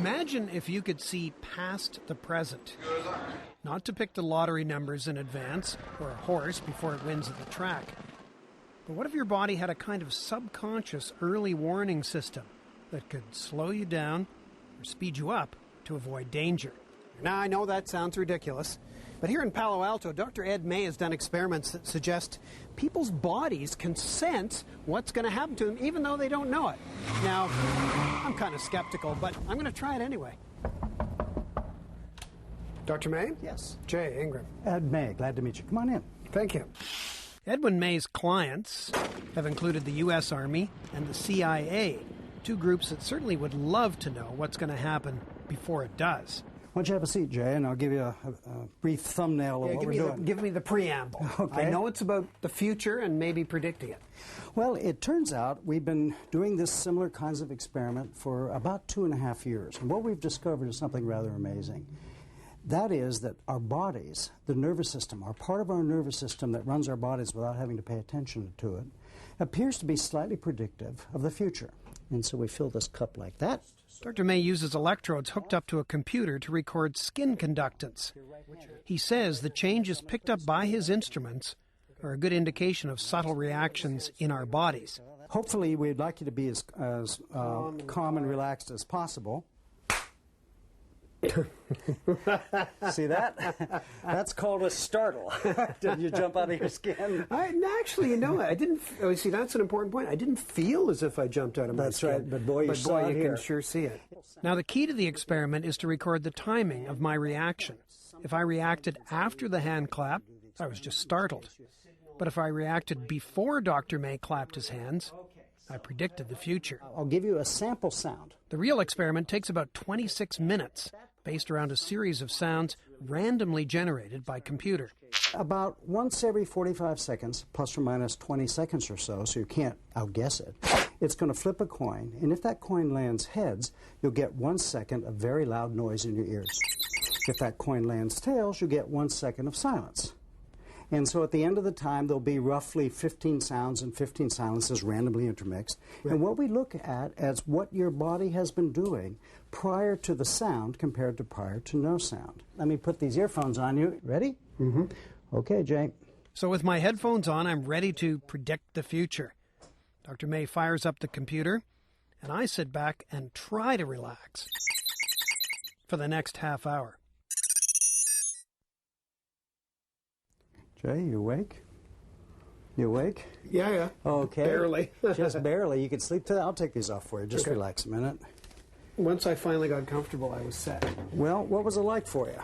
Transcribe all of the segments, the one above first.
Imagine if you could see past the present. Not to pick the lottery numbers in advance, or a horse before it wins at the track. But what if your body had a kind of subconscious early warning system that could slow you down or speed you up to avoid danger? Now, I know that sounds ridiculous, but here in Palo Alto, Dr. Ed May has done experiments that suggest people's bodies can sense what's going to happen to them even though they don't know it. Now, I'm kind of skeptical, but I'm going to try it anyway. Dr. May? Yes. Jay Ingram. Ed May, glad to meet you. Come on in. Thank you. Edwin May's clients have included the U.S. Army and the CIA, two groups that certainly would love to know what's going to happen before it does. Why don't you have a seat, Jay, and I'll give you a brief thumbnail of what we're doing. Give me the preamble. Okay. I know it's about the future and maybe predicting it. Well, it turns out we've been doing this similar kinds of experiment for about 2.5 years. And what we've discovered is something rather amazing. That is that our bodies, the nervous system, our part of our nervous system that runs our bodies without having to pay attention to it, appears to be slightly predictive of the future. And so we fill this cup like that. Dr. May uses electrodes hooked up to a computer to record skin conductance. He says the changes picked up by his instruments are a good indication of subtle reactions in our bodies. Hopefully, we'd like you to be as calm and relaxed as possible. See that? That's called a startle. Did you jump out of your skin? Actually, I didn't. Oh, see, that's an important point. I didn't feel as if I jumped out of my skin. That's right, but boy, you can sure see it. Now, the key to the experiment is to record the timing of my reaction. If I reacted after the hand clap, I was just startled. But if I reacted before Dr. May clapped his hands, I predicted the future. I'll give you a sample sound. The real experiment takes about 26 minutes, based around a series of sounds randomly generated by computer. About once every 45 seconds, plus or minus 20 seconds or so you can't outguess it, it's going to flip a coin, and if that coin lands heads, you'll get 1 second of very loud noise in your ears. If that coin lands tails, you'll get 1 second of silence. And so at the end of the time, there'll be roughly 15 sounds and 15 silences randomly intermixed. Right. And what we look at is what your body has been doing prior to the sound compared to prior to no sound. Let me put these earphones on you. Ready? Mm-hmm. Okay, Jay. So with my headphones on, I'm ready to predict the future. Dr. May fires up the computer, and I sit back and try to relax for the next half hour. Jay, you awake? You awake? Yeah. Okay. Barely. Just barely. You can sleep through that. I'll take these off for you. Just relax a minute. Once I finally got comfortable, I was set. Well, what was it like for you?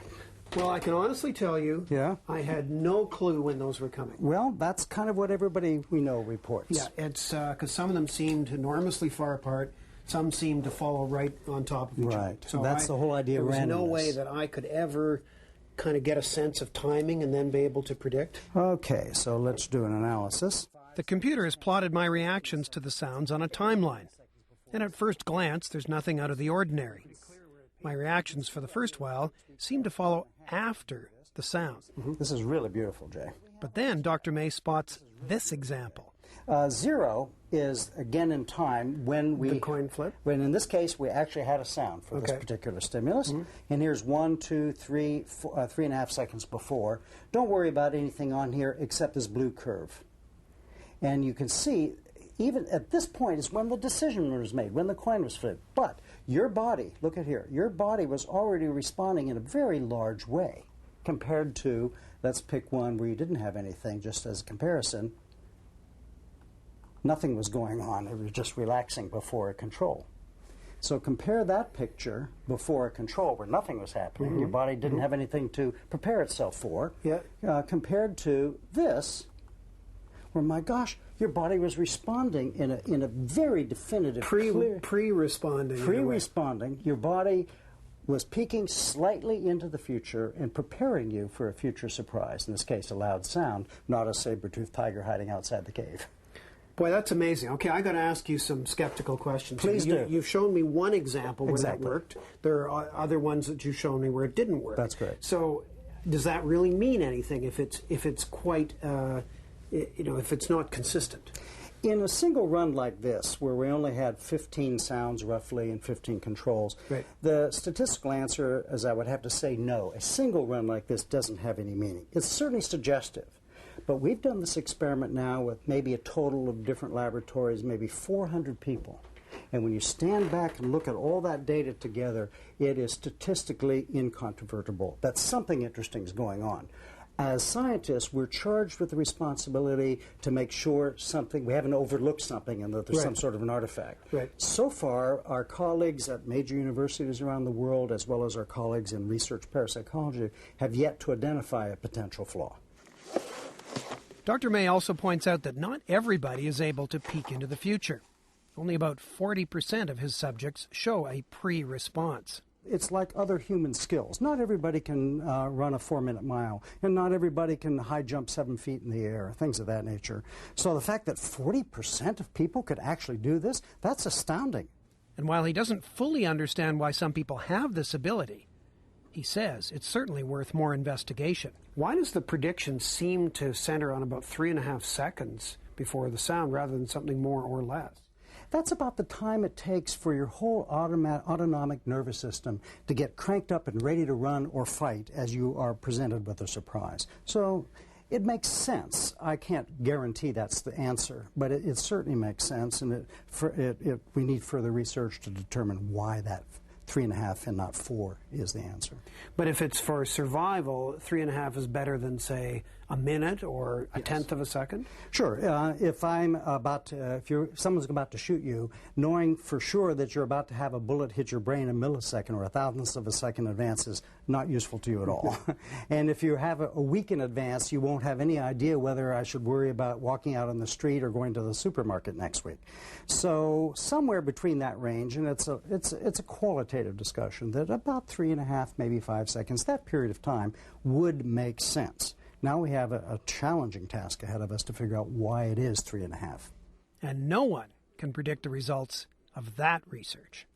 Well, I can honestly tell you, yeah, I had no clue when those were coming. Well, that's kind of what everybody we know reports. Yeah, it's because some of them seemed enormously far apart. Some seemed to follow right on top of each other. Right. So that's the whole idea of randomness. There was no way that I could ever kind of get a sense of timing and then be able to predict. Okay, so let's do an analysis. The computer has plotted my reactions to the sounds on a timeline. And at first glance, there's nothing out of the ordinary. My reactions for the first while seem to follow after the sound. Mm-hmm. This is really beautiful, Jay. But then Dr. May spots this example. 0 is, again, in time when we... The coin flip? When in this case, we actually had a sound for this particular stimulus. Mm-hmm. And here's 1, 2, 3, 3.5 seconds before. Don't worry about anything on here except this blue curve. And you can see, even at this point is when the decision was made, when the coin was flipped. But your body, look at here, your body was already responding in a very large way compared to, let's pick one where you didn't have anything, just as a comparison. Nothing was going on. It was just relaxing before a control. So compare that picture before a control where nothing was happening. Mm-hmm. Your body didn't have anything to prepare itself for. Yeah. Compared to this, where, my gosh, your body was responding in a very definitive, pre-responding. Pre-responding. Your body was peeking slightly into the future and preparing you for a future surprise. In this case, a loud sound, not a saber-toothed tiger hiding outside the cave. Boy, that's amazing. Okay, I got to ask you some skeptical questions. Please do. You've shown me one example where that worked. There are other ones that you've shown me where it didn't work. That's great. So, does that really mean anything if it's quite if it's not consistent? In a single run like this, where we only had 15 sounds roughly and 15 controls, right, the statistical answer is I would have to say no. A single run like this doesn't have any meaning. It's certainly suggestive. But we've done this experiment now with maybe a total of different laboratories, maybe 400 people. And when you stand back and look at all that data together, it is statistically incontrovertible that something interesting is going on. As scientists, we're charged with the responsibility to make sure we haven't overlooked something and that there's some sort of an artifact. Right. So far, our colleagues at major universities around the world, as well as our colleagues in research parapsychology, have yet to identify a potential flaw. Dr. May also points out that not everybody is able to peek into the future. Only about 40% of his subjects show a pre-response. It's like other human skills. Not everybody can run a 4-minute mile, and not everybody can high jump 7 feet in the air, things of that nature. So the fact that 40% of people could actually do this, that's astounding. And while he doesn't fully understand why some people have this ability, he says it's certainly worth more investigation. Why does the prediction seem to center on about 3.5 seconds before the sound rather than something more or less? That's about the time it takes for your whole autonomic nervous system to get cranked up and ready to run or fight as you are presented with a surprise. So it makes sense. I can't guarantee that's the answer, but it certainly makes sense, and we need further research to determine why that 3.5 and not 4 is the answer. But if it's for survival, 3.5 is better than, say, a minute or a tenth of a second? Sure. If someone's about to shoot you, knowing for sure that you're about to have a bullet hit your brain a millisecond or a thousandth of a second advance is not useful to you at all. And if you have a week in advance, you won't have any idea whether I should worry about walking out on the street or going to the supermarket next week. So somewhere between that range, and it's a qualitative discussion, that about 3.5, maybe 5 seconds, that period of time would make sense. Now we have a challenging task ahead of us to figure out why it is 3.5. And no one can predict the results of that research.